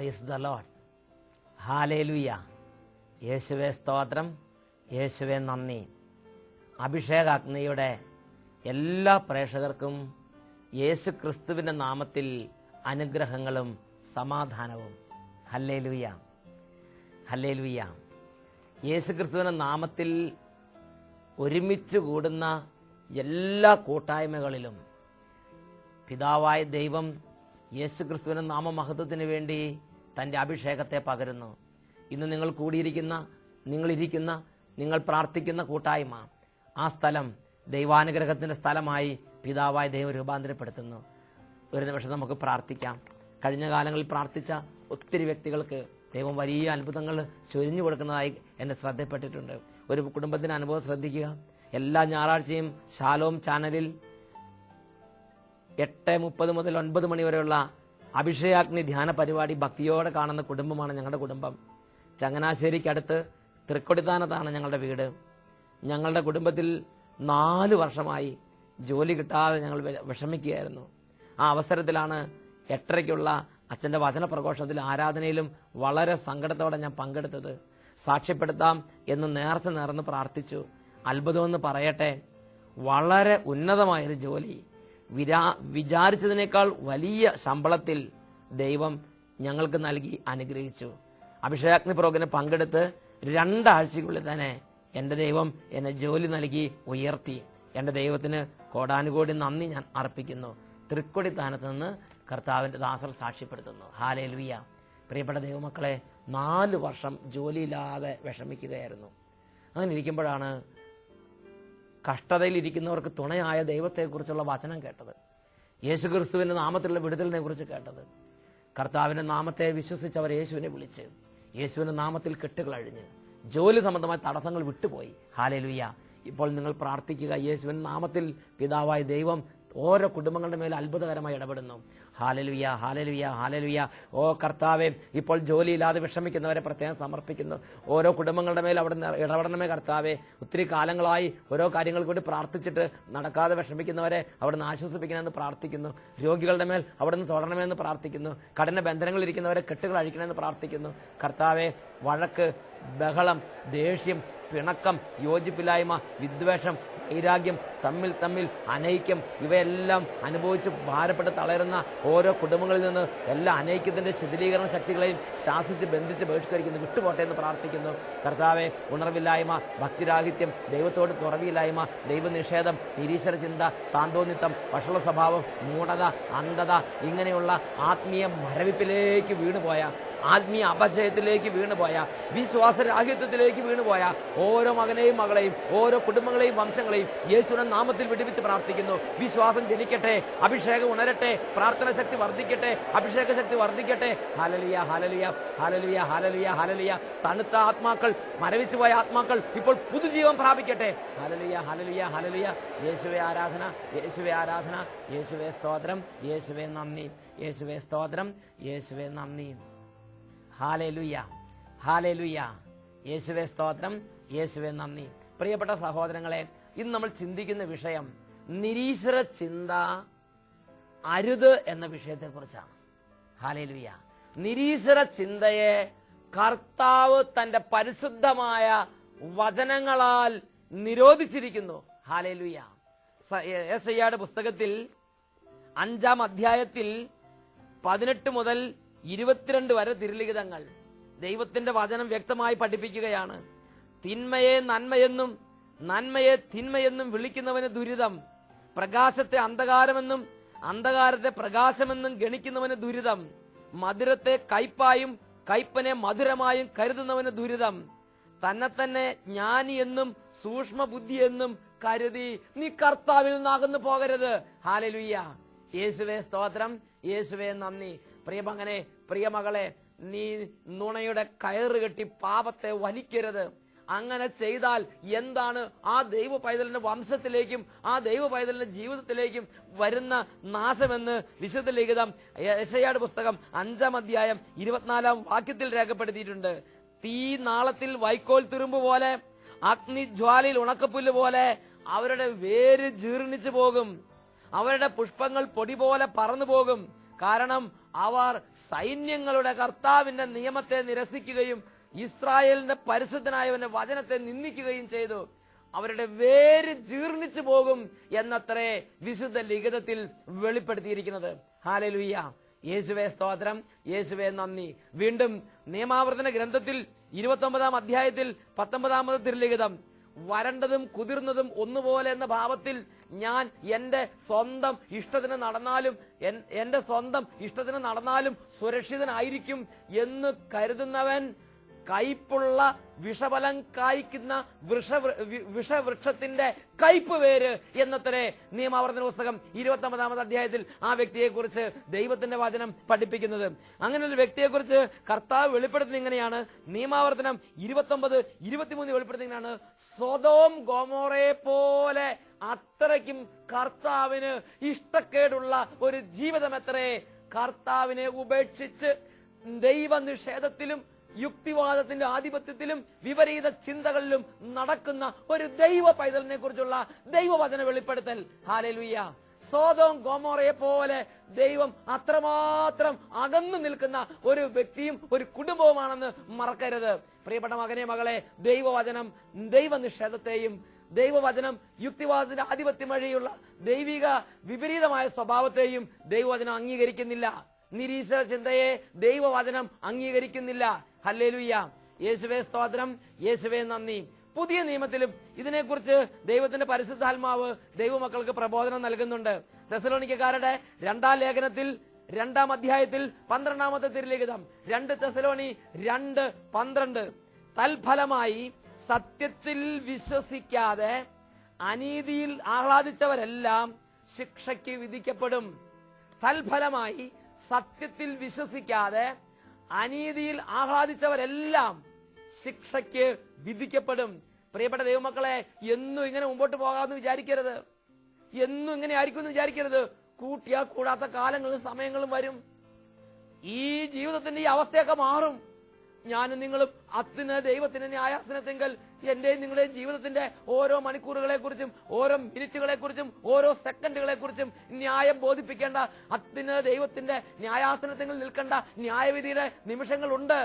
Praise the Lord. Hallelujah. യേശുവേ സ്തോത്രം, യേശുവേ നന്ദി. അഭിഷേകാഗ്നിയുടെ എല്ലാ പ്രേക്ഷകർക്കും യേശു ക്രിസ്തുവിന്റെ നാമത്തിൽ അനുഗ്രഹങ്ങളും സമാധാനവും. Hallelujah, hallelujah. യേശു ക്രിസ്തുവിന്റെ നാമത്തിൽ ഒരുമിച്ച് കൂടുന്ന എല്ലാ കൂട്ടായ്മകളിലും പിതാവായ ദൈവം യേശു ക്രിസ്തുവിന്റെ നാമമഹത്വത്തിന് വേണ്ടി തൻ്റെ അഭിഷേകത്തെ പകരുന്നു. ഇന്ന് നിങ്ങൾ കൂടിയിരിക്കുന്ന, നിങ്ങൾ പ്രാർത്ഥിക്കുന്ന കൂട്ടായ്മ, ആ സ്ഥലം ദൈവാനുഗ്രഹത്തിന്റെ സ്ഥലമായി പിതാവായ ദൈവം രൂപാന്തരപ്പെടുത്തുന്നു. ഒരു നിമിഷം നമുക്ക് പ്രാർത്ഥിക്കാം. കഴിഞ്ഞ കാലങ്ങളിൽ പ്രാർത്ഥിച്ച ഒത്തിരി വ്യക്തികൾക്ക് ദൈവം വലിയ അത്ഭുതങ്ങൾ ചൊരിഞ്ഞു കൊടുക്കുന്നതായി എന്നെ ശ്രദ്ധപ്പെട്ടിട്ടുണ്ട്. ഒരു കുടുംബത്തിന്റെ അനുഭവം ശ്രദ്ധിക്കുക. എല്ലാ ഞായറാഴ്ചയും ഷാലോം ചാനലിൽ 8:30 മുതൽ 9 മണി വരെയുള്ള അഭിഷേകാഗ്നി ധ്യാന പരിപാടി ഭക്തിയോടെ കാണുന്ന കുടുംബമാണ് ഞങ്ങളുടെ കുടുംബം. ചങ്ങനാശ്ശേരിക്കടുത്ത് തൃക്കൊടിത്താനത്താണ് ഞങ്ങളുടെ വീട്. ഞങ്ങളുടെ കുടുംബത്തിൽ 4 വർഷമായി ജോലി കിട്ടാതെ ഞങ്ങൾ വിഷമിക്കുകയായിരുന്നു. ആ അവസരത്തിലാണ് 8:30-ക്കുള്ള അച്ഛൻ്റെ വചനപ്രഘോഷത്തിൽ ആരാധനയിലും വളരെ സങ്കടത്തോടെ ഞാൻ പങ്കെടുത്തത്. സാക്ഷ്യപ്പെടുത്താം എന്ന് നേർന്ന് പ്രാർത്ഥിച്ചു. അത്ഭുതമെന്ന് പറയട്ടെ, വളരെ ഉന്നതമായൊരു ജോലി, വിചാരിച്ചതിനേക്കാൾ വലിയ ശമ്പളത്തിൽ ദൈവം ഞങ്ങൾക്ക് നൽകി അനുഗ്രഹിച്ചു. അഭിഷേകാഗ്നി പ്രോഗ്രാമിന് പങ്കെടുത്ത് 2 ആഴ്ചയ്ക്കുള്ളിൽ തന്നെ എൻ്റെ ദൈവം എന്നെ ജോലി നൽകി ഉയർത്തി. എൻ്റെ ദൈവത്തിന് കോടാനുകോടി നന്ദി ഞാൻ അർപ്പിക്കുന്നു. തൃക്കൊടിത്താനത്ത് നിന്ന് കർത്താവിൻ്റെ ദാസർ സാക്ഷ്യപ്പെടുത്തുന്നു. ഹല്ലേലൂയ. പ്രിയപ്പെട്ട ദൈവമക്കളെ, 4 വർഷം ജോലിയില്ലാതെ വിഷമിക്കുകയായിരുന്നു. അങ്ങനെ ഇരിക്കുമ്പോഴാണ് കഷ്ടതയിലിരിക്കുന്നവർക്ക് തുണയായ ദൈവത്തെക്കുറിച്ചുള്ള വചനം കേട്ടത്. യേശു ക്രിസ്തുവിന്റെ നാമത്തിലുള്ള വിടുതലിനെ കുറിച്ച് കേട്ടത്. കർത്താവിന്റെ നാമത്തെ വിശ്വസിച്ചവർ യേശുവിനെ വിളിച്ച് യേശുവിന്റെ നാമത്തിൽ കെട്ടുകൾ അഴിഞ്ഞ് ജോലി സംബന്ധമായ തടസ്സങ്ങൾ വിട്ടുപോയി. ഹല്ലേലൂയ. ഇപ്പോൾ നിങ്ങൾ പ്രാർത്ഥിക്കുക. യേശുവിന്റെ നാമത്തിൽ പിതാവായ ദൈവം ഓരോ കുടുംബങ്ങളുടെ മേൽ അത്ഭുതകരമായി ഇടപെടുന്നു. Hallelujah, hallelujah, hallelujah. ഓ കർത്താവേ, ഇപ്പോൾ ജോലിയില്ലാതെ വിഷമിക്കുന്നവരെ പ്രത്യേകം സമർപ്പിക്കുന്നു. ഓരോ കുടുംബങ്ങളുടെ മേൽ അവിടെ ഇടപെടണമേ കർത്താവേ. ഒത്തിരി കാലങ്ങളായി ഓരോ കാര്യങ്ങൾക്ക് വേണ്ടി പ്രാർത്ഥിച്ചിട്ട് നടക്കാതെ വിഷമിക്കുന്നവരെ അവിടുന്ന് ആശ്വസിപ്പിക്കണമെന്ന് പ്രാർത്ഥിക്കുന്നു. രോഗികളുടെ മേൽ അവിടുന്ന് തൊടണമെന്ന് പ്രാർത്ഥിക്കുന്നു. കഠിന ബന്ധനങ്ങളിരിക്കുന്നവരെ കെട്ടുകൾ അഴിക്കണമെന്ന് പ്രാർത്ഥിക്കുന്നു. കർത്താവേ, വഴക്ക്, ബഹളം, ദേഷ്യം, പിണക്കം, യോജിപ്പില്ലായ്മ, വിദ്വേഷം, വൈരാഗ്യം, തമ്മിൽ അനൈക്യം, ഇവയെല്ലാം അനുഭവിച്ച് ഭാരപ്പെട്ട് തളരുന്ന ഓരോ കുടുംബങ്ങളിൽ നിന്ന് എല്ലാ അനൈക്യത്തിന്റെ ശിഥിലീകരണ ശക്തികളെയും ശാസിച്ച് ബന്ധിച്ച് ബഹിഷ്കരിക്കുന്നു. വിട്ടുപോട്ടെ എന്ന് പ്രാർത്ഥിക്കുന്നു. കർത്താവെ, ഉണർവില്ലായ്മ, ഭക്തിരാഹിത്യം, ദൈവത്തോട് തുറവിയില്ലായ്മ, ദൈവനിഷേധം, നിരീശ്വര ചിന്ത, താന്തോന്നിത്തം, വഷള സ്വഭാവം, മൂഢത, അന്ധത, ഇങ്ങനെയുള്ള ആത്മീയ മരവിപ്പിലേക്ക് വീണുപോയ, ആത്മീയ അപജയത്തിലേക്ക് വീണുപോയ, വിശ്വാസരാഹിത്യത്തിലേക്ക് വീണുപോയ ഓരോ മകനെയും മകളെയും ഓരോ കുടുംബങ്ങളെയും വംശങ്ങളെയും യേശുവിന്റെ നാമത്തിൽ വിടുവിച്ച് പ്രാർത്ഥിക്കുന്നു. വിശ്വാസം ജനിക്കട്ടെ, അഭിഷേകം ഉണരട്ടെ, പ്രാർത്ഥന ശക്തി വർദ്ധിക്കട്ടെ, അഭിഷേക ശക്തി വർദ്ധിക്കട്ടെ. Hallelujah, hallelujah, hallelujah, hallelujah, hallelujah. തണുത്ത ആത്മാക്കൾ, മരവിച്ചുപോയ ആത്മാക്കൾ ഇപ്പോൾ പുതുജീവൻ പ്രാപിക്കട്ടെ. Hallelujah, hallelujah, hallelujah. യേശുവേ ആരാധന, യേശുവേ ആരാധന, യേശുവേ സ്തോത്രം, യേശുവേ നന്ദി, യേശുവേ സ്തോത്രം, യേശുവേ നന്ദി. Hallelujah, hallelujah. യേശുവേ സ്തോത്രം, യേശുവേ നന്ദി. പ്രിയപ്പെട്ട സഹോദരങ്ങളെ, ഇന്ന് നമ്മൾ ചിന്തിക്കുന്ന വിഷയം നിരീശ്വര ചിന്ത അരുത് എന്ന വിഷയത്തെ കുറിച്ചാണ്. ഹല്ലേലൂയ. നിരീശ്വര ചിന്തയെ കർത്താവ് തന്റെ പരിശുദ്ധമായ വചനങ്ങളാൽ നിരോധിച്ചിരിക്കുന്നു. ഹല്ലേലൂയ. യെശയ്യായുടെ പുസ്തകത്തിൽ 5-ാം അധ്യായത്തിൽ 18 മുതൽ 22 വരെ തിരുലിഖിതങ്ങൾ ദൈവത്തിന്റെ വചനം വ്യക്തമായി പഠിപ്പിക്കുകയാണ്. തിന്മയെ നന്മയെന്നും നന്മയെ തിന്മയെന്നും വിളിക്കുന്നവന് ദുരിതം. പ്രകാശത്തെ അന്ധകാരമെന്നും അന്ധകാരത്തെ പ്രകാശമെന്നും ഗണിക്കുന്നവന് ദുരിതം. മധുരത്തെ കയ്പായും കയ്പനെ മധുരമായും കരുതുന്നവന് ദുരിതം. തന്നെ ജ്ഞാനി എന്നും സൂക്ഷ്മ ബുദ്ധി എന്നും കരുതി നീ കർത്താവിൽ നിന്നാകുന്നു പോകരുത്. ഹല്ലേലൂയ. യേശുവേ സ്തോത്രം, യേശുവേ നന്ദി. പ്രിയമകനെ, പ്രിയമകളെ, നീ നുണയുടെ കയറ് കെട്ടി പാപത്തെ വലിക്കരുത്. അങ്ങനെ ചെയ്താൽ എന്താണ് ആ ദൈവ പൈതലിന്റെ വംശത്തിലേക്കും ആ ദൈവ പൈതലിന്റെ ജീവിതത്തിലേക്കും വരുന്ന നാശമെന്ന് വിശുദ്ധ ലിഖിതം യെശയ്യായുടെ പുസ്തകം 5-ാം അധ്യായം 24-ാം വാക്യത്തിൽ രേഖപ്പെടുത്തിയിട്ടുണ്ട്. തീ നാളത്തിൽ വൈക്കോൽ തുരുമ്പ് പോലെ, അഗ്നിജ്വാലയിൽ ഉണക്കപ്പുല്ല് പോലെ അവരുടെ വേര് ജീർണിച്ചു പോകും. അവരുടെ പുഷ്പങ്ങൾ പൊടി പോലെ പറന്നു പോകും. കാരണം അവർ സൈന്യങ്ങളുടെ കർത്താവിന്റെ നിയമത്തെ നിരസിക്കുകയും ഇസ്രായേലിന്റെ പരിശുദ്ധനായവന്റെ വചനത്തെ നിന്ദിക്കുകയും ചെയ്തു. അവരുടെ വേര് ജീർണിച്ചു പോകും എന്നത്രേ വിശുദ്ധ ലിഖിതത്തിൽ വെളിപ്പെടുത്തിയിരിക്കുന്നത്. ഹല്ലേലൂയ. യേശുവേ സ്തോത്രം, യേശുവേ നന്ദി. വീണ്ടും നിയമാവർത്തന ഗ്രന്ഥത്തിൽ 29-ാം അധ്യായത്തിൽ 19-ാമത് തിരുലിഖിതം, വരണ്ടതും കുതിർന്നതും ഒന്നുപോലെ എന്ന ഭാവത്തിൽ ഞാൻ എന്റെ സ്വന്തം ഇഷ്ടത്തിന് നടന്നാലും സുരക്ഷിതനായിരിക്കും എന്ന് കരുതുന്നവൻ കയ്പുള്ള വിഷഫലം കായ്ക്കുന്ന വിഷവൃക്ഷത്തിന്റെ കയ്പ് വേര് എന്നത്രേ നിയമാവർത്തന പുസ്തകം 29-ാമത് അധ്യായത്തിൽ ആ വ്യക്തിയെ കുറിച്ച് ദൈവത്തിന്റെ വചനം പഠിപ്പിക്കുന്നത്. അങ്ങനെ ഒരു വ്യക്തിയെ കുറിച്ച് കർത്താവ് വെളിപ്പെടുത്തുന്നത് ഇങ്ങനെയാണ്. നിയമാവർത്തനം 29-23 വെളിപ്പെടുത്തുന്നതാണ്, സൊദോം ഗൊമോറയെ പോലെ അത്രയ്ക്കും കർത്താവിന് ഇഷ്ടക്കേടുള്ള ഒരു ജീവിതം എത്രേ. കർത്താവിനെ ഉപേക്ഷിച്ച് ദൈവനിഷേധത്തിലും യുക്തിവാദത്തിന്റെ ആധിപത്യത്തിലും വിപരീത ചിന്തകളിലും നടക്കുന്ന ഒരു ദൈവ പൈതലിനെ കുറിച്ചുള്ള ദൈവവചന വെളിപ്പെടുത്തൽ. ഹല്ലേലൂയ. സോദോം ഗൊമോറയെ പോലെ ദൈവം അത്രമാത്രം അകന്നു നിൽക്കുന്ന ഒരു വ്യക്തിയും ഒരു കുടുംബവുമാണെന്ന് മറക്കരുത്. പ്രിയപ്പെട്ട മകനെ, മകളെ, ദൈവവചനം ദൈവനിഷേധത്തെയും ദൈവവചനം യുക്തിവാദത്തിന്റെ ആധിപത്യം വഴിയുള്ള ദൈവിക വിപരീതമായ സ്വഭാവത്തെയും ദൈവവചനം അംഗീകരിക്കുന്നില്ല. നിരീശ്വര ചിന്തയെ ദൈവവചനം അംഗീകരിക്കുന്നില്ല. ഹല്ലേലൂയ. യേശുവേ സ്തോത്രം, യേശുവേ നന്ദി. പുതിയ നിയമത്തിലും ഇതിനെക്കുറിച്ച് ദൈവത്തിന്റെ പരിശുദ്ധാത്മാവ് ദൈവമക്കൾക്ക് പ്രബോധനം നൽകുന്നുണ്ട്. തെസ്സലോനിക്കക്കാരുടെ 2-ാം ലേഖനത്തിൽ 2-ാം അധ്യായത്തിൽ 12-ാമത്തെ തിരുലിഖിതം 2 തെസ്സലോനി 2:12, തൽഫലമായി സത്യത്തിൽ വിശ്വസിക്കാതെ അനീതിയിൽ ആഹ്ലാദിച്ചവരെല്ലാം ശിക്ഷയ്ക്ക് വിധിക്കപ്പെടും. തൽഫലമായി സത്യത്തിൽ വിശ്വസിക്കാതെ അനീതിയിൽ ആഹ്ലാദിച്ചവരെല്ലാം ശിക്ഷയ്ക്ക് വിധിക്കപ്പെടും. പ്രിയപ്പെട്ട ദൈവമക്കളെ, എന്നും ഇങ്ങനെ മുമ്പോട്ട് പോകാമെന്ന് വിചാരിക്കരുത്. എന്നും ഇങ്ങനെ ആയിരിക്കും എന്ന് വിചാരിക്കരുത്. കൂട്ടിയാ കൂടാത്ത കാലങ്ങളും സമയങ്ങളും വരും. ഈ ജീവിതത്തിന്റെ ഈ അവസ്ഥയൊക്കെ മാറും. ഞാനും നിങ്ങളും അത്തിന് ദൈവത്തിന്റെ ന്യായാസനത്തെങ്കിൽ എന്റെയും നിങ്ങളുടെയും ജീവിതത്തിന്റെ ഓരോ മണിക്കൂറുകളെ കുറിച്ചും ഓരോ മിനിറ്റുകളെ കുറിച്ചും ഓരോ സെക്കൻഡുകളെ കുറിച്ചും ന്യായം ബോധിപ്പിക്കേണ്ട, അത്തിന് ദൈവത്തിന്റെ ന്യായാസനത്തെങ്കിൽ നിൽക്കേണ്ട ന്യായവിധിയുടെ നിമിഷങ്ങളുണ്ട്.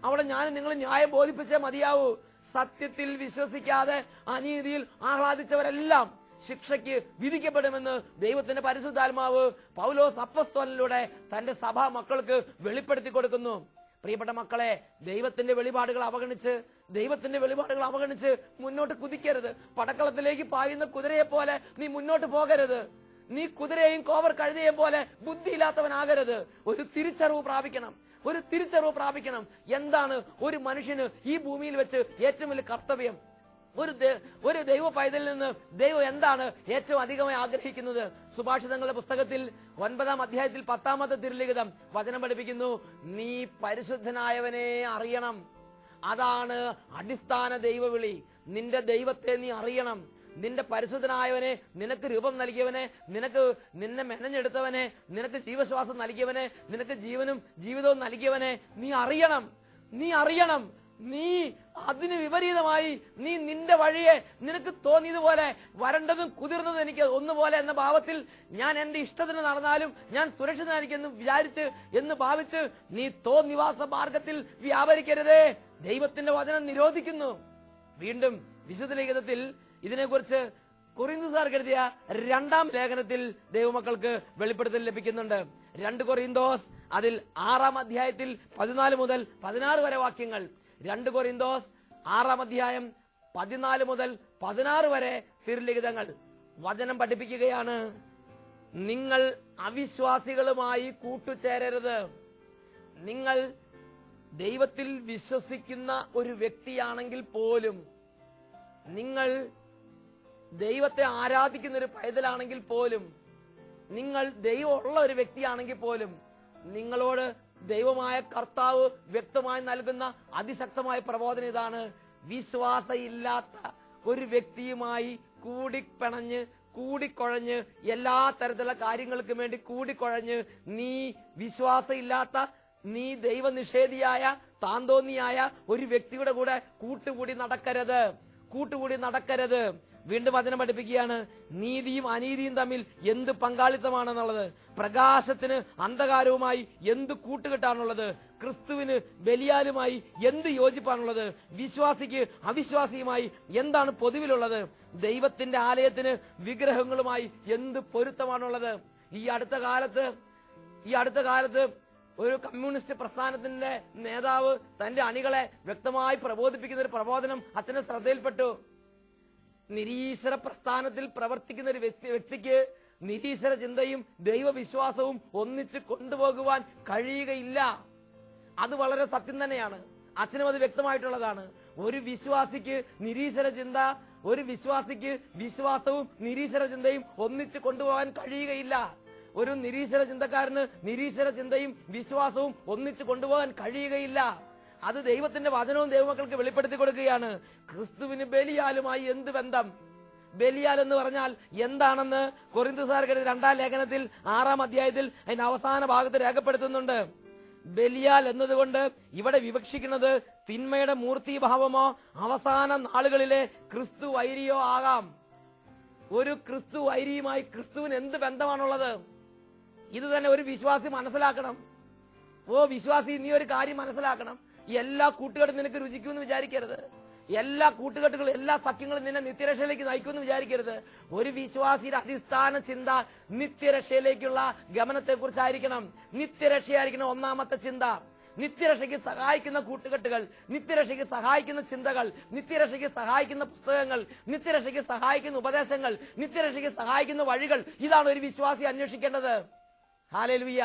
അവിടെ ഞാനും നിങ്ങൾ ന്യായം ബോധിപ്പിച്ചേ മതിയാവൂ. സത്യത്തിൽ വിശ്വസിക്കാതെ അനീതിയിൽ ആഹ്ലാദിച്ചവരെല്ലാം ശിക്ഷയ്ക്ക് വിധിക്കപ്പെടുമെന്ന് ദൈവത്തിന്റെ പരിശുദ്ധാത്മാവ് പൗലോസ് അപ്പോസ്തലനിലൂടെ തന്റെ സഭാ മക്കൾക്ക് വെളിപ്പെടുത്തി കൊടുക്കുന്നു. പ്രിയപ്പെട്ട മക്കളെ, ദൈവത്തിന്റെ വെളിപാടുകൾ അവഗണിച്ച് മുന്നോട്ട് കുതിക്കരുത്. പടക്കളത്തിലേക്ക് പായുന്ന കുതിരയെ പോലെ നീ മുന്നോട്ട് പോകരുത്. നീ കുതിരയെയും കോവർ കഴുതയെയും പോലെ ബുദ്ധിയില്ലാത്തവനാകരുത്. ഒരു തിരിച്ചറിവ് പ്രാപിക്കണം. എന്താണ് ഒരു മനുഷ്യന് ഈ ഭൂമിയിൽ വെച്ച് ഏറ്റവും വലിയ കർത്തവ്യം? ഒരു ദൈവ പൈതലിൽ നിന്ന് ദൈവം എന്താണ് ഏറ്റവും അധികമായി ആഗ്രഹിക്കുന്നത്? സുഭാഷിതങ്ങളുടെ പുസ്തകത്തിൽ 9-ാം അധ്യായത്തിൽ 10-ാമത്തെ തിരുലിഖിതം വചനം പഠിപ്പിക്കുന്നു, നീ പരിശുദ്ധനായവനെ അറിയണം. അതാണ് അടിസ്ഥാന ദൈവവിളി. നിന്റെ ദൈവത്തെ നീ അറിയണം. നിന്റെ പരിശുദ്ധനായവനെ, നിനക്ക് രൂപം നൽകിയവനെ, നിന്നെ മെനഞ്ഞെടുത്തവനെ, നിനക്ക് ജീവശ്വാസം നൽകിയവനെ, നിനക്ക് ജീവനും ജീവിതവും നൽകിയവനെ നീ അറിയണം. നീ അതിന് വിപരീതമായി നീ നിന്റെ വഴിയെ നിനക്ക് തോന്നിയതുപോലെ വരണ്ടതും കുതിർന്നതും എനിക്ക് ഒന്നുപോലെ എന്ന ഭാവത്തിൽ ഞാൻ എന്റെ ഇഷ്ടത്തിന് നടന്നാലും ഞാൻ സുരക്ഷിതനായിരിക്കും എന്ന് ഭാവിച്ച് നീ തോന്നിവാസ മാർഗത്തിൽ വ്യാപരിക്കരുതേ. ദൈവത്തിന്റെ വചനം നിരോധിക്കുന്നു. വീണ്ടും വിശുദ്ധ ലിഖിതത്തിൽ ഇതിനെക്കുറിച്ച് കൊറിന്തോസുകാർക്ക് എഴുതിയ 2-ാം ലേഖനത്തിൽ ദൈവമക്കൾക്ക് വെളിപ്പെടുത്തൽ ലഭിക്കുന്നുണ്ട്. 2 കൊറിന്തോസ് അതിൽ 6-ാം അധ്യായത്തിൽ 14 മുതൽ 16 വരെ വാക്യങ്ങൾ. 2 കൊറിന്തോസ് 6-ാം അധ്യായം 14 മുതൽ 16 വരെ തിരുലിഖിതങ്ങൾ വചനം പഠിപ്പിക്കുകയാണ്. നിങ്ങൾ അവിശ്വാസികളുമായി കൂട്ടുചേരരുത്. നിങ്ങൾ ദൈവത്തിൽ വിശ്വസിക്കുന്ന ഒരു വ്യക്തിയാണെങ്കിൽ പോലും, നിങ്ങൾ ദൈവത്തെ ആരാധിക്കുന്ന ഒരു പൈതലാണെങ്കിൽ പോലും, നിങ്ങൾ ദൈവമുള്ള ഒരു വ്യക്തിയാണെങ്കിൽ പോലും, നിങ്ങളോട് ദൈവമായ കർത്താവ് വ്യക്തമായി നൽകുന്ന അതിശക്തമായ പ്രബോധനം ഇതാണ്: വിശ്വാസമില്ലാത്ത ഒരു വ്യക്തിയുമായി കൂടിക്കുഴഞ്ഞ് എല്ലാ തരത്തിലുള്ള കാര്യങ്ങൾക്കും വേണ്ടി കൂടിക്കുഴഞ്ഞ് നീ ദൈവനിഷേധിയായ താന്തോന്നിയായ ഒരു വ്യക്തിയുടെ കൂടെ കൂട്ടുകൂടി നടക്കരുത്. വീണ്ടും വചനം പഠിപ്പിക്കുകയാണ്, നീതിയും അനീതിയും തമ്മിൽ എന്ത് പങ്കാളിത്തമാണെന്നുള്ളത്, പ്രകാശത്തിന് അന്ധകാരവുമായി എന്ത് കൂട്ടുകെട്ടാണുള്ളത്, ക്രിസ്തുവിന് ബലിയാലുമായി എന്ത് യോജിപ്പാണുള്ളത്, വിശ്വാസിക്ക് അവിശ്വാസിയുമായി എന്താണ് പൊതുവിലുള്ളത്, ദൈവത്തിന്റെ ആലയത്തിന് വിഗ്രഹങ്ങളുമായി എന്ത് പൊരുത്തമാണുള്ളത്. ഈ അടുത്ത കാലത്ത് ഒരു കമ്മ്യൂണിസ്റ്റ് പ്രസ്ഥാനത്തിന്റെ നേതാവ് തന്റെ അണികളെ വ്യക്തമായി പ്രബോധിപ്പിക്കുന്ന ഒരു പ്രബോധനം അച്ഛന്റെ ശ്രദ്ധയിൽപ്പെട്ടു. നിരീശ്വര പ്രസ്ഥാനത്തിൽ പ്രവർത്തിക്കുന്ന ഒരു വ്യക്തിക്ക് നിരീശ്വര ചിന്തയും ദൈവവിശ്വാസവും ഒന്നിച്ച് കൊണ്ടുപോകുവാൻ കഴിയുകയില്ല. അത് വളരെ സത്യം തന്നെയാണ്. അച്ഛനും അത് വ്യക്തമായിട്ടുള്ളതാണ്. ഒരു വിശ്വാസിക്ക് വിശ്വാസവും നിരീശ്വര ചിന്തയും ഒന്നിച്ച് കൊണ്ടുപോകാൻ കഴിയുകയില്ല. ഒരു നിരീശ്വര ചിന്തക്കാരന് നിരീശ്വര ചിന്തയും വിശ്വാസവും ഒന്നിച്ച് കൊണ്ടുപോകാൻ കഴിയുകയില്ല. അത് ദൈവത്തിന്റെ വചനവും ദൈവമക്കൾക്ക് വെളിപ്പെടുത്തി കൊടുക്കുകയാണ്. ക്രിസ്തുവിന് ബലിയാലുമായി എന്ത് ബന്ധം? ബലിയാൽ എന്ന് പറഞ്ഞാൽ എന്താണെന്ന് കൊരിന്ത്യർക്കെഴുതിയ 2-ാം ലേഖനത്തിൽ 6-ാം അധ്യായത്തിൽ അതിന്റെ അവസാന ഭാഗത്ത് രേഖപ്പെടുത്തുന്നുണ്ട്. ബലിയാൽ എന്നതുകൊണ്ട് ഇവിടെ വിവക്ഷിക്കുന്നത് തിന്മയുടെ മൂർത്തിഭാവമോ അവസാന നാളുകളിലെ ക്രിസ്തു വൈരിയോ ആകാം. ഒരു ക്രിസ്തു വൈരിയുമായി ക്രിസ്തുവിന് എന്ത് ബന്ധമാണുള്ളത്? ഇത് തന്നെ ഒരു വിശ്വാസി മനസ്സിലാക്കണം. വിശ്വാസി, നീ ഒരു കാര്യം മനസ്സിലാക്കണം. എല്ലാ കൂട്ടുകെട്ടും നിനക്ക് രുചിക്കുമെന്ന് വിചാരിക്കരുത്. എല്ലാ കൂട്ടുകെട്ടുകളും എല്ലാ സഖ്യങ്ങളും നിന്നെ നിത്യരക്ഷയിലേക്ക് നയിക്കുമെന്ന് വിചാരിക്കരുത്. ഒരു വിശ്വാസിയുടെ അടിസ്ഥാന ചിന്ത നിത്യരക്ഷയിലേക്കുള്ള ഗമനത്തെ കുറിച്ചായിരിക്കണം. നിത്യരക്ഷയായിരിക്കണം ഒന്നാമത്തെ ചിന്ത. നിത്യരക്ഷയ്ക്ക് സഹായിക്കുന്ന കൂട്ടുകെട്ടുകൾ, നിത്യരക്ഷയ്ക്ക് സഹായിക്കുന്ന ചിന്തകൾ, നിത്യരക്ഷയ്ക്ക് സഹായിക്കുന്ന പുസ്തകങ്ങൾ, നിത്യരക്ഷയ്ക്ക് സഹായിക്കുന്ന ഉപദേശങ്ങൾ, നിത്യരക്ഷയ്ക്ക് സഹായിക്കുന്ന വഴികൾ, ഇതാണ് ഒരു വിശ്വാസി അന്വേഷിക്കേണ്ടത്. ഹല്ലേലൂയ.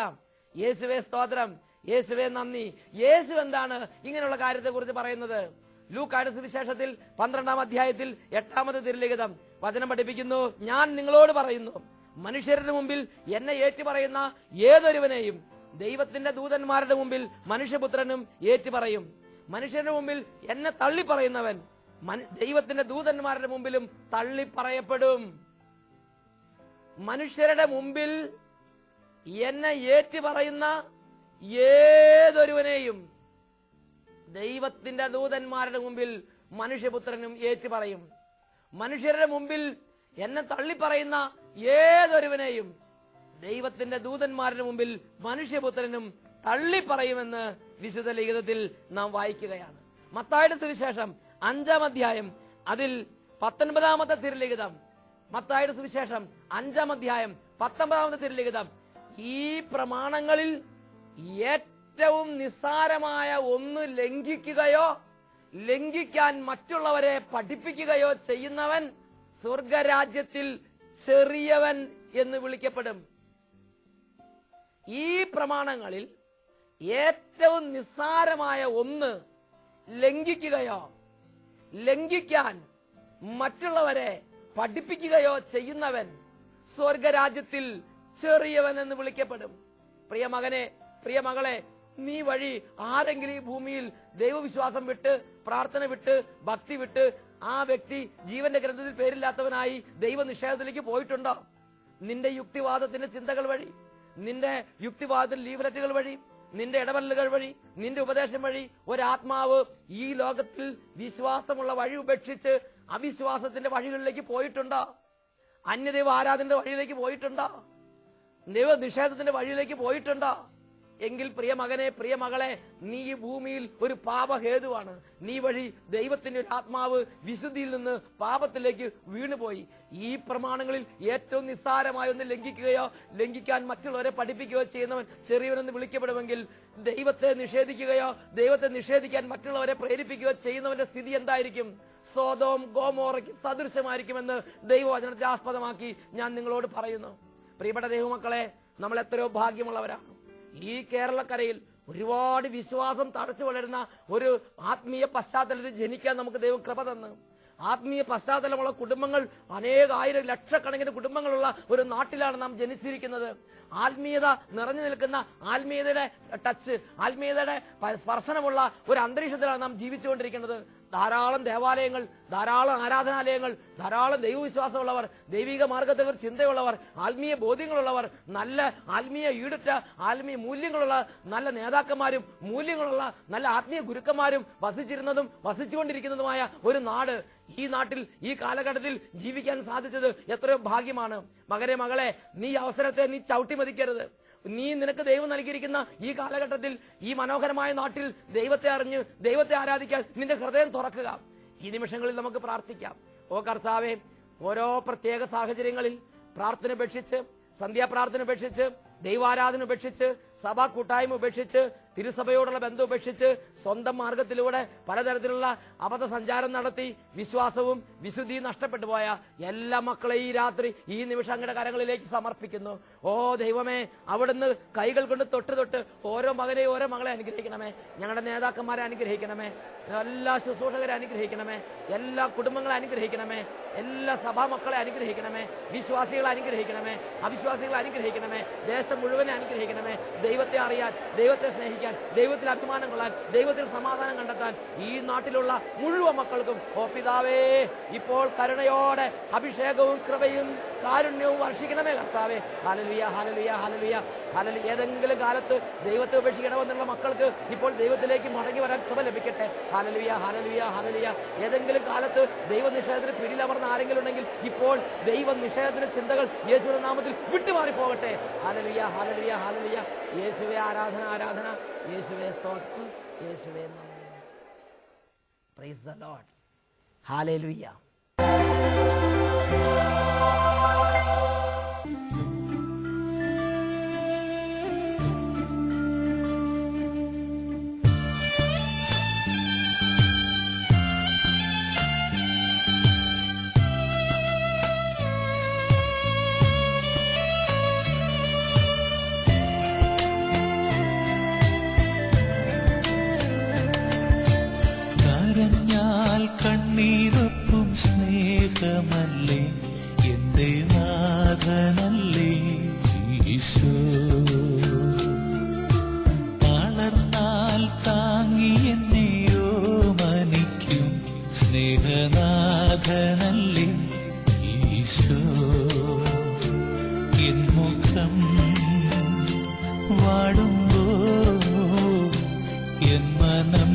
യേശുവേ സ്തോത്രം, യേശുവേ നന്ദി. യേശു എന്താണ് ഇങ്ങനെയുള്ള കാര്യത്തെ കുറിച്ച് പറയുന്നത്? ലൂക്കായുടെ സുവിശേഷത്തിൽ 12-ാം അധ്യായത്തിൽ 8-ാമത്തെ തിരുലിഖിതം വചനം പഠിപ്പിക്കുന്നു, ഞാൻ നിങ്ങളോട് പറയുന്നു, മനുഷ്യരുടെ മുമ്പിൽ എന്നെ ഏറ്റുപറയുന്ന ഏതൊരുവനെയും ദൈവത്തിന്റെ ദൂതന്മാരുടെ മുമ്പിൽ മനുഷ്യപുത്രനും ഏറ്റുപറയും. മനുഷ്യരുടെ മുമ്പിൽ എന്നെ തള്ളിപ്പറയുന്നവൻ ദൈവത്തിന്റെ ദൂതന്മാരുടെ മുമ്പിലും തള്ളിപ്പറയപ്പെടും. മനുഷ്യരുടെ മുമ്പിൽ എന്നെ ഏറ്റുപറയുന്ന ഏതൊരുവനെയും ദൈവത്തിന്റെ ദൂതന്മാരുടെ മുമ്പിൽ മനുഷ്യപുത്രനും ഏറ്റുപറയും. മനുഷ്യരുടെ മുമ്പിൽ എന്നെ തള്ളിപ്പറയുന്ന ഏതൊരുവനെയും ദൈവത്തിന്റെ ദൂതന്മാരുടെ മുമ്പിൽ മനുഷ്യപുത്രനും തള്ളിപ്പറയുമെന്ന് വിശുദ്ധ ലിഖിതത്തിൽ നാം വായിക്കുകയാണ്. മത്തായിയുടെ സുവിശേഷം 5-ാം അധ്യായം അതിൽ 19-ാമത്തെ തിരുലിഖിതം. മത്തായിയുടെ സുവിശേഷം 5-ാം അധ്യായം 19-ാമത്തെ തിരുലിഖിതം. ഈ പ്രമാണങ്ങളിൽ ഏറ്റവും നിസ്സാരമായ ഒന്ന് ലംഘിക്കാൻ മറ്റുള്ളവരെ പഠിപ്പിക്കുകയോ ചെയ്യുന്നവൻ സ്വർഗരാജ്യത്തിൽ ചെറിയവൻ എന്ന് വിളിക്കപ്പെടും. ഈ പ്രമാണങ്ങളിൽ ഏറ്റവും നിസ്സാരമായ ഒന്ന് ലംഘിക്കാൻ മറ്റുള്ളവരെ പഠിപ്പിക്കുകയോ ചെയ്യുന്നവൻ സ്വർഗരാജ്യത്തിൽ ചെറിയവൻ എന്ന് വിളിക്കപ്പെടും. പ്രിയ മകനെ, പ്രിയ മകളെ, നീ വഴി ആരെങ്കിലും ഈ ഭൂമിയിൽ ദൈവവിശ്വാസം വിട്ട്, പ്രാർത്ഥന വിട്ട്, ഭക്തി വിട്ട് ആ വ്യക്തി ജീവന്റെ ഗ്രന്ഥത്തിൽ പേരില്ലാത്തവനായി ദൈവനിഷേധത്തിലേക്ക് പോയിട്ടുണ്ടോ? നിന്റെ യുക്തിവാദത്തിന്റെ ചിന്തകൾ വഴി, നിന്റെ യുക്തിവാദത്തിന്റെ ലീവലറ്റുകൾ വഴി, നിന്റെ ഇടപെടലുകൾ വഴി, നിന്റെ ഉപദേശം വഴി ഒരാത്മാവ് ഈ ലോകത്തിൽ വിശ്വാസമുള്ള വഴി ഉപേക്ഷിച്ച് അവിശ്വാസത്തിന്റെ വഴികളിലേക്ക് പോയിട്ടുണ്ടോ? അന്യദൈവ ആരാധനയുടെ വഴിയിലേക്ക് പോയിട്ടുണ്ടോ? ദൈവ നിഷേധത്തിന്റെ വഴിയിലേക്ക് പോയിട്ടുണ്ടോ? എങ്കിൽ പ്രിയ മകനെ, പ്രിയ മകളെ, നീ ഈ ഭൂമിയിൽ ഒരു പാപഹേതുവാണ്. നീ വഴി ദൈവത്തിന്റെ ഒരു ആത്മാവ് വിശുദ്ധിയിൽ നിന്ന് പാപത്തിലേക്ക് വീണുപോയി. ഈ പ്രമാണങ്ങളിൽ ഏറ്റവും നിസ്സാരമായ ഒന്ന് ലംഘിക്കാൻ മറ്റുള്ളവരെ പഠിപ്പിക്കുകയോ ചെയ്യുന്നവൻ ചെറിയവനെന്ന് വിളിക്കപ്പെടുമെങ്കിൽ, ദൈവത്തെ നിഷേധിക്കാൻ മറ്റുള്ളവരെ പ്രേരിപ്പിക്കുകയോ ചെയ്യുന്നവന്റെ സ്ഥിതി എന്തായിരിക്കും? സോദോം ഗോമോറയ്ക്ക് സദൃശമായിരിക്കുമെന്ന് ദൈവവചനത്തെ ആസ്പദമാക്കി ഞാൻ നിങ്ങളോട് പറയുന്നു. പ്രിയപ്പെട്ട ദൈവമക്കളെ, നമ്മൾ എത്രയോ ഭാഗ്യമുള്ളവരാണ്. ഈ കേരളക്കരയിൽ ഒരുപാട് വിശ്വാസം തടച്ചു വളരുന്ന ഒരു ആത്മീയ പശ്ചാത്തലത്തിൽ ജനിക്കാൻ നമുക്ക് ദൈവം കൃപ തന്നു. ആത്മീയ പശ്ചാത്തലമുള്ള കുടുംബങ്ങൾ, അനേകായിരം ലക്ഷക്കണക്കിന് കുടുംബങ്ങളുള്ള ഒരു നാട്ടിലാണ് നാം ജനിച്ചിരിക്കുന്നത്. ആത്മീയത നിറഞ്ഞു നിൽക്കുന്ന, ആത്മീയതയുടെ ടച്ച്, ആത്മീയതയുടെ സ്പർശനമുള്ള ഒരു അന്തരീക്ഷത്തിലാണ് നാം ജീവിച്ചുകൊണ്ടിരിക്കുന്നത്. ധാരാളം ദേവാലയങ്ങൾ, ധാരാളം ആരാധനാലയങ്ങൾ, ധാരാളം ദൈവവിശ്വാസമുള്ളവർ, ദൈവിക മാർഗത്തെക്കുറിച്ച് ചിന്തയുള്ളവർ, ആത്മീയ ബോധ്യങ്ങളുള്ളവർ, നല്ല ആത്മീയ ഈടുറ്റ ആത്മീയ മൂല്യങ്ങളുള്ള നല്ല നേതാക്കന്മാരും മൂല്യങ്ങളുള്ള നല്ല ആത്മീയ ഗുരുക്കന്മാരും വസിച്ചിരുന്നതും വസിച്ചുകൊണ്ടിരിക്കുന്നതുമായ ഒരു നാട്. ഈ നാട്ടിൽ ഈ കാലഘട്ടത്തിൽ ജീവിക്കാൻ സാധിച്ചത് എത്രയോ ഭാഗ്യമാണ്. മകളെ, നീ അവസരത്തെ നീ ചവിട്ടിമതിക്കരുത്. നിനക്ക് ദൈവം നൽകിയിരിക്കുന്ന ഈ കാലഘട്ടത്തിൽ, ഈ മനോഹരമായ നാട്ടിൽ ദൈവത്തെ അറിഞ്ഞ് ദൈവത്തെ ആരാധിക്കാൻ നിന്റെ ഹൃദയം തുറക്കുക. ഈ നിമിഷങ്ങളിൽ നമുക്ക് പ്രാർത്ഥിക്കാം. ഓ കർത്താവേ, ഓരോ പ്രത്യേക സാഹചര്യങ്ങളിൽ പ്രാർത്ഥന ഉപേക്ഷിച്ച്, സന്ധ്യാപ്രാർത്ഥന ഉപേക്ഷിച്ച്, ദൈവാരാധന ഉപേക്ഷിച്ച്, സഭാ കൂട്ടായ്മ ഉപേക്ഷിച്ച്, തിരുസഭയോടുള്ള ബന്ധം ഉപേക്ഷിച്ച്, സ്വന്തം മാർഗത്തിലൂടെ പലതരത്തിലുള്ള അബദ്ധ സഞ്ചാരം നടത്തി വിശ്വാസവും വിശുദ്ധിയും നഷ്ടപ്പെട്ടു പോയ എല്ലാ മക്കളെ ഈ രാത്രി ഈ നിമിഷം അങ്ങയുടെ കരങ്ങളിലേക്ക് സമർപ്പിക്കുന്നു. ഓ ദൈവമേ, അവിടുന്ന് കൈകൾ കൊണ്ട് തൊട്ട് ഓരോ മകനെയും ഓരോ മകളെ അനുഗ്രഹിക്കണമേ. ഞങ്ങളുടെ നേതാക്കന്മാരെ അനുഗ്രഹിക്കണമേ. എല്ലാ ശുശ്രൂഷകരെ അനുഗ്രഹിക്കണമേ. എല്ലാ കുടുംബങ്ങളെ അനുഗ്രഹിക്കണമേ. എല്ലാ സഭാ മക്കളെ അനുഗ്രഹിക്കണമേ. വിശ്വാസികളെ അനുഗ്രഹിക്കണമേ. അവിശ്വാസികളെ അനുഗ്രഹിക്കണമേ. ദേശം മുഴുവനെ അനുഗ്രഹിക്കണമേ. ദൈവത്തെ അറിയാൻ, ദൈവത്തെ സ്നേഹിക്കാൻ, ദൈവത്തിൽ അഭിമാനം കൊള്ളാൻ, ദൈവത്തിൽ സമാധാനം കണ്ടെത്താൻ ഈ നാട്ടിലുള്ള മുഴുവൻ മക്കൾക്കും ഓ പിതാവേ, ഇപ്പോൾ കരുണയോടെ അഭിഷേകവും കൃപയും കാരുണ്യവും വർഷിക്കണമേ കർത്താവേ. Hallelujah, hallelujah, hallelujah, hallelujah. ഏതെങ്കിലും കാലത്ത് ദൈവത്തെ ഉപേക്ഷിക്കണമെന്നുള്ള മക്കൾക്ക് ഇപ്പോൾ ദൈവത്തിലേക്ക് മടങ്ങി വരാൻ കൃപ ലഭിക്കട്ടെ. Hallelujah, hallelujah, hallelujah. ഏതെങ്കിലും കാലത്ത് ദൈവനിഷേധത്തിന് പിടിയിലമർന്ന ആരെങ്കിലും ഉണ്ടെങ്കിൽ ഇപ്പോൾ ദൈവനിഷേധത്തിന്റെ ചിന്തകൾ യേശുവിന്റെ നാമത്തിൽ വിട്ടുമാറിപ്പോകട്ടെ. Hallelujah, hallelujah, hallelujah. യേശുവേ ആരാധന, ആരാധന. യേശുവേ സ്തോത്രം, യേശുവേ നന്ദി. Praise the Lord. ഹല്ലേലൂയ. കണ്ണീരൊപ്പം സ്നേഹമല്ലേ എന്റെ നാഥനല്ലേ ഈശോ. വളർന്നാൽ താങ്ങി എന്നെയോ മനിക്കും സ്നേഹനാഥനല്ലേ ഈശോ. എൻ മുഖം വാടുമ്പോ എൻ മനം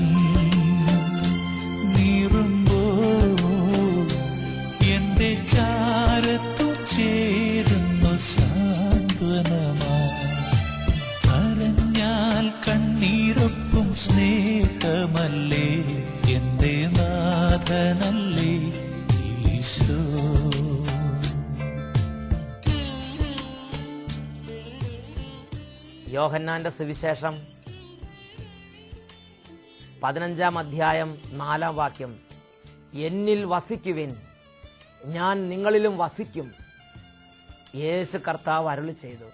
എന്റെ ചാരത്തു ചേരുന്നു സാന്ത്വനമായി. കരഞ്ഞാൽ കണ്ണീരൊപ്പം സ്നേഹമല്ലേ എന്റെ നാഥനല്ലേ ഈശോ. യോഹന്നാന്റെ സുവിശേഷം 15-ാം അധ്യായം 4-ാം വാക്യം, എന്നിൽ വസിക്കുവിൻ, ഞാൻ നിങ്ങളിലും വസിക്കും, യേശു കർത്താവ് അരുളി ചെയ്തു.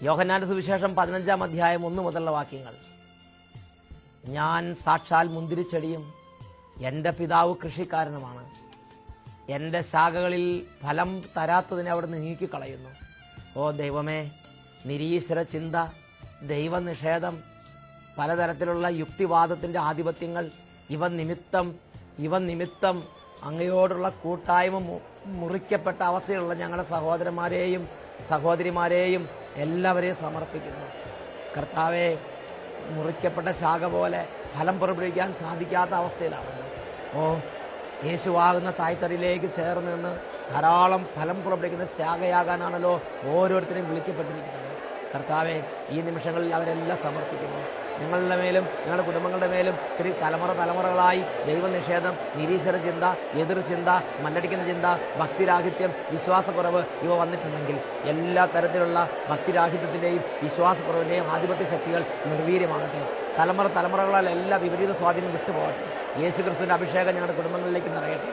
യോഹന്നാന്റെ സുവിശേഷം 15-ാം അധ്യായം 1 മുതലുള്ള വാക്യങ്ങൾ, ഞാൻ സാക്ഷാൽ മുന്തിരിച്ചെടിയും എൻ്റെ പിതാവ് കൃഷിക്കാരനുമാണ്. എൻ്റെ ശാഖകളിൽ ഫലം തരാത്തതിനെ അവിടുന്ന് നീക്കിക്കളയുന്നു. ഓ ദൈവമേ, നിരീശ്വര ചിന്ത, ദൈവനിഷേധം, പലതരത്തിലുള്ള യുക്തിവാദത്തിന്റെ ആധിപത്യങ്ങൾ ഇവ നിമിത്തം അങ്ങയോടുള്ള കൂട്ടായ്മ മുറിക്കപ്പെട്ട അവസ്ഥയിലുള്ള ഞങ്ങളുടെ സഹോദരന്മാരെയും സഹോദരിമാരെയും എല്ലാവരെയും സമർപ്പിക്കുന്നു. കർത്താവെ, മുറിക്കപ്പെട്ട ശാഖ പോലെ ഫലം പുറപ്പെടുവിക്കാൻ സാധിക്കാത്ത അവസ്ഥയിലാണ്. ഓ യേശുവാകുന്ന തായ്തടിയിലേക്ക് ചേർന്ന് നിന്ന് ധാരാളം ഫലം പുറപ്പെടുവിക്കുന്ന ശാഖയാകാനാണല്ലോ ഓരോരുത്തരെയും വിളിക്കപ്പെട്ടിരിക്കുന്നത്. കർത്താവെ, ഈ നിമിഷങ്ങളിൽ അവരെല്ലാം സമർപ്പിക്കുന്നു. നിങ്ങളുടെ മേലും നിങ്ങളുടെ കുടുംബങ്ങളുടെ മേലും തലമുറകളായി ദൈവനിഷേധം, നിരീശ്വര ചിന്ത, എതിർ ചിന്ത, മല്ലടിക്കുന്ന ചിന്ത, ഭക്തിരാഹിത്യം, വിശ്വാസക്കുറവ് ഇവ വന്നിട്ടുണ്ടെങ്കിൽ എല്ലാ തരത്തിലുള്ള ഭക്തിരാഹിത്യത്തിന്റെയും വിശ്വാസക്കുറവിന്റെയും ആധിപത്യ ശക്തികൾ നിർവീര്യമാകട്ടെ. തലമുറകളാൽ എല്ലാ വിപരീത സ്വാധീനം വിട്ടുപോകട്ടെ. യേശുക്രിസ്തുവിന്റെ അഭിഷേകം ഞങ്ങളുടെ കുടുംബങ്ങളിലേക്ക് നിറയട്ടെ.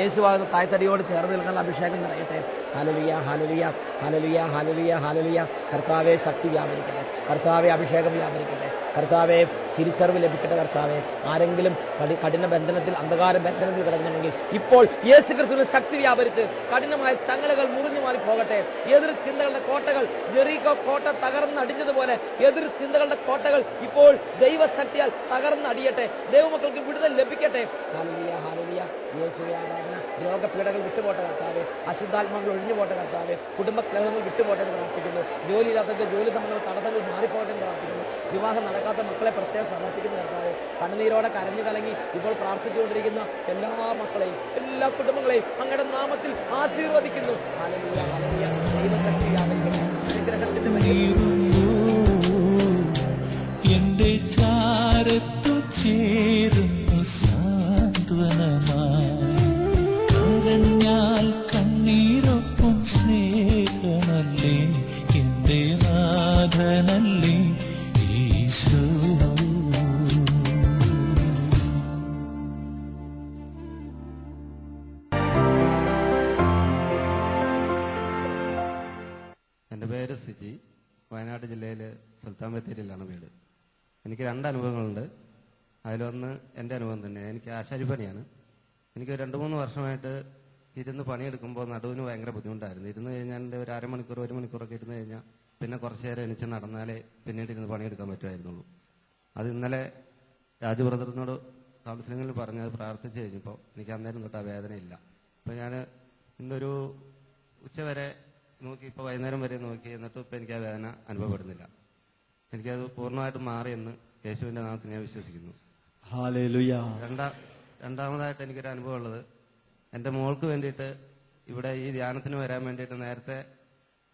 യേശുവാകുന്ന തായ്തടിയോട് ചേർന്ന് നിൽക്കുന്ന അഭിഷേകം നിറയട്ടെ. Hallelujah, hallelujah, hallelujah, hallelujah, hallelujah. കർത്താവെ ശക്തി വ്യാപരിക്കട്ടെ, കർത്താവെ അഭിഷേകം വ്യാപരിക്കട്ടെ, കർത്താവെ തിരിച്ചറിവ് ലഭിക്കട്ടെ. കർത്താവെ ആരെങ്കിലും കഠിന ബന്ധനത്തിൽ, അന്ധകാര ബന്ധനത്തിൽ കിടക്കുന്നുണ്ടെങ്കിൽ ഇപ്പോൾ യേശു ക്രിസ്തുവിന്റെ ശക്തി വ്യാപരിച്ച് കഠിനമായ ചങ്ങലകൾ മുറിഞ്ഞു മാറി പോകട്ടെ. എതിർ ചിന്തകളുടെ കോട്ടകൾ, ജെറീക്കോ കോട്ട തകർന്നടിഞ്ഞതുപോലെ എതിർ ചിന്തകളുടെ കോട്ടകൾ ഇപ്പോൾ ദൈവശക്തിയാൽ തകർന്നടിയട്ടെ. ദൈവമക്കൾക്ക് വിടുതൽ ലഭിക്കട്ടെ. Hallelujah, hallelujah. യേശുവേ ആരാധന. രോഗപീഠകൾ വിട്ടുപോട്ടെ കർത്താവെ, അശുദ്ധാത്മാക്കൾ ഒഴിഞ്ഞു പോട്ടെ കർത്താവെ, കുടുംബക്ലേഹങ്ങൾ വിട്ടുപോട്ടെ എന്ന് പ്രാർത്ഥിക്കുന്നു. ജോലിയില്ലാത്തവർക്ക് ജോലി സംബന്ധ തടസ്സങ്ങൾ മാറിപ്പോട്ടെ എന്ന് പ്രാർത്ഥിക്കുന്നു. വിവാഹം നടക്കാത്ത മക്കളെ പ്രത്യേകം സമർപ്പിക്കുന്നു കർത്താവെ. കണ്ണുനീരോടെ കരഞ്ഞു കലങ്ങി ഇപ്പോൾ പ്രാർത്ഥിച്ചുകൊണ്ടിരിക്കുന്ന എല്ലാ മക്കളെയും, എല്ലാ കുടുംബങ്ങളെയും അങ്ങയുടെ നാമത്തിൽ ആശീർവദിക്കുന്നു. Hallelujah, hallelujah. ദൈവശക്തി വ്യാപരിക്കട്ടെ. അനുഗ്രഹത്തിന്റെ എന്റെ ചാരത്തു ചേരുന്നു സാന്ത്വനമായി, കരഞ്ഞാൽ കണ്ണീരൊപ്പം സ്നേഹമല്ലേ എന്റെ നാഥനല്ലേ ഈശോ. എൻ്റെ പേര് സിജി. വയനാട് ജില്ലയിലെ സുൽത്താൻ ബത്തേരിയിലാണ് വീട്. എനിക്ക് 2 അനുഭവങ്ങളുണ്ട്. അതിലൊന്ന് എൻ്റെ അനുഭവം തന്നെ. എനിക്ക് ആശാരിപ്പണിയാണ്. എനിക്ക് 2-3 വർഷമായിട്ട് ഇരുന്ന് പണിയെടുക്കുമ്പോൾ നടുവിന് ഭയങ്കര ബുദ്ധിമുട്ടായിരുന്നു. ഇരുന്ന് കഴിഞ്ഞാൽ എൻ്റെ ഒരു അരമണിക്കൂർ 1 മണിക്കൂറൊക്കെ ഇരുന്ന് കഴിഞ്ഞാൽ പിന്നെ കുറച്ച് നേരം എണിച്ച് നടന്നാലേ പിന്നീട് ഇരുന്ന് പണിയെടുക്കാൻ പറ്റുമായിരുന്നുള്ളൂ. അത് ഇന്നലെ രാജു ബ്രദറിനോട് കൗൺസിലിങ്ങിൽ പറഞ്ഞത് പ്രാർത്ഥിച്ച് കഴിഞ്ഞപ്പോൾ എനിക്ക് അന്നേരം തൊട്ട് ആ വേദനയില്ല. അപ്പോൾ ഞാൻ ഇന്നൊരു ഉച്ചവരെ നോക്കി, ഇപ്പോൾ വൈകുന്നേരം വരെ നോക്കി, എന്നിട്ടും ഇപ്പം എനിക്ക് ആ വേദന അനുഭവപ്പെടുന്നില്ല. എനിക്കത് പൂർണ്ണമായിട്ടും മാറിയെന്ന് യേശുവിൻ്റെ നാമത്തിൽ ഞാൻ വിശ്വസിക്കുന്നു. ഹല്ലേലൂയ. രണ്ടാമതായിട്ട് എനിക്കൊരു അനുഭവം ഉള്ളത്, എൻ്റെ മോൾക്ക് വേണ്ടിയിട്ട് ഇവിടെ ഈ ധ്യാനത്തിന് വരാൻ വേണ്ടിയിട്ട് നേരത്തെ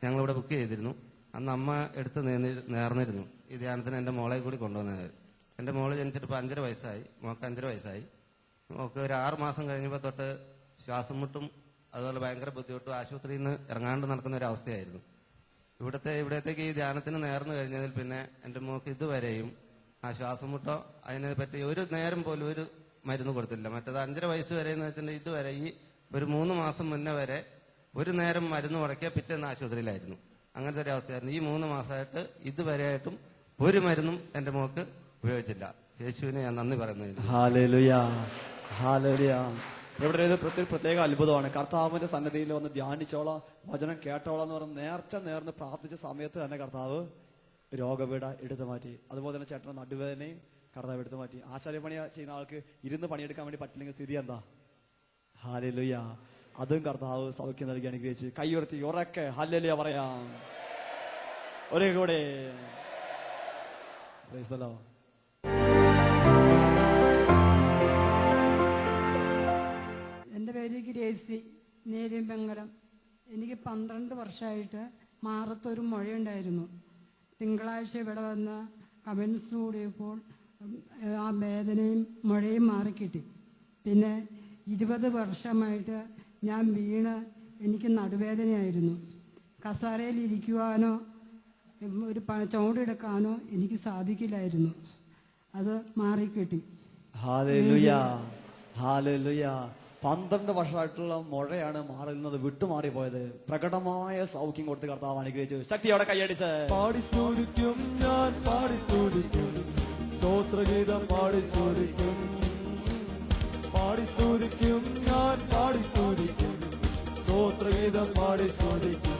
ഞങ്ങളിവിടെ ബുക്ക് ചെയ്തിരുന്നു. അന്ന് അമ്മ എടുത്ത് നേർന്നിരുന്നു ഈ ധ്യാനത്തിന് എൻ്റെ മോളെ കൂടി കൊണ്ടുവന്നത്. എൻ്റെ മോള് ജനിച്ചിട്ട് ഇപ്പോൾ 5.5 വയസ്സായി. മോൾക്ക് 5.5 വയസ്സായി. മോൾക്ക് ഒരു 6 മാസം കഴിഞ്ഞപ്പോൾ തൊട്ട് ശ്വാസം മുട്ടും അതുപോലെ ഭയങ്കര ബുദ്ധിമുട്ടും ആശുപത്രിയിൽ നിന്ന് ഇറങ്ങാണ്ട് നടക്കുന്ന ഒരു അവസ്ഥയായിരുന്നു. ഇവിടത്തേക്ക് ഈ ധ്യാനത്തിന് നേർന്നു കഴിഞ്ഞതിൽ പിന്നെ എൻ്റെ മോൾക്ക് ഇതുവരെയും ആ ശ്വാസം മുട്ടോ അതിനെ പറ്റി ഒരു നേരം പോലും ഒരു മരുന്ന് കൊടുത്തില്ല. മറ്റേത് 5.5 വയസ്സ് വരെ എന്ന് വെച്ചിട്ടുണ്ടെങ്കിൽ ഇതുവരെ ഈ ഒരു 3 മാസം മുന്നേ വരെ ഒരു നേരം മരുന്ന് മുടക്കിയാൽ പിറ്റേന്ന് ആശുപത്രിയിലായിരുന്നു. അങ്ങനത്തെ ഒരു അവസ്ഥയായിരുന്നു. ഈ 3 മാസമായിട്ട് ഇതുവരെയായിട്ടും ഒരു മരുന്നും എൻ്റെ മോൾക്ക് ഉപയോഗിച്ചില്ല. യേശുവിനെ ഞാൻ നന്ദി പറയുന്നു. Hallelujah, hallelujah. ഇവിടെ ഇത് പ്രത്യേക അത്ഭുതമാണ്. കർത്താവിന്റെ സന്നിധിയിൽ വന്ന് ധ്യാനിച്ചോളാം, വചനം കേട്ടോളാം എന്ന് പറഞ്ഞ് നേർന്ന് പ്രാർത്ഥിച്ച സമയത്ത് തന്നെ കർത്താവ് രോഗപീഠ എടുത്തു മാറ്റി. അതുപോലെ തന്നെ ചേട്ടൻ്റെ നടുവേദനയും കർത്താവ് എടുത്തു മാറ്റി. ആശാരിപ്പണി ചെയ്യുന്ന ആൾക്ക് ഇരുന്ന് പണിയെടുക്കാൻ വേണ്ടി പറ്റില്ലെങ്കിൽ സ്ഥിതി എന്താ? ഹല്ലേലൂയ. അതും കർത്താവ് സൗഖ്യം നൽകി അനുഗ്രഹിച്ച് കൈ ഉയർത്തി ഉറക്കെ ഹല്ലേലൂയ പറയാം. ഒരേ കൂടെ പ്രൈസ് ദി ലോർഡ്. എൻ്റെ പേര് ഗ്രേസി, നേര്യമ്പങ്കടം. എനിക്ക് 12 വർഷമായിട്ട് മാറത്തൊരു മുഴയുണ്ടായിരുന്നു. തിങ്കളാഴ്ച ഇവിടെ വന്ന് കമൻസ് കൂടിയപ്പോൾ ആ വേദനയും മുഴയും മാറിക്കിട്ടി. പിന്നെ 20 വർഷമായിട്ട് ഞാൻ വീണ് എനിക്ക് നടുവേദനയായിരുന്നു. കസാരയിൽ ഇരിക്കുവാനോ ഒരു ചുവടെടുക്കാനോ എനിക്ക് സാധിക്കില്ലായിരുന്നു. അത് മാറിക്കിട്ടി. Hallelujah, hallelujah. 12 വർഷമായിട്ടുള്ള മുഴയാണ് മാറുന്നത്, വിട്ടുമാറിപ്പോയത്. പ്രകടമായ സൗഖ്യം കൊടുത്ത് കർത്താവ് അനുഗ്രഹിച്ചു. ശക്തിയോടെ കൈയടിച്ച് പാടി സ്തുതിക്കും, ഞാൻ പാടി സ്തുതിക്കും, സ്തോത്രഗീതം പാടി സ്തുതിക്കും, പാടി സ്തുതിക്കും, ഞാൻ പാടി സ്തുതിക്കും, സ്തോത്രഗീതം പാടി സ്തുതിക്കും.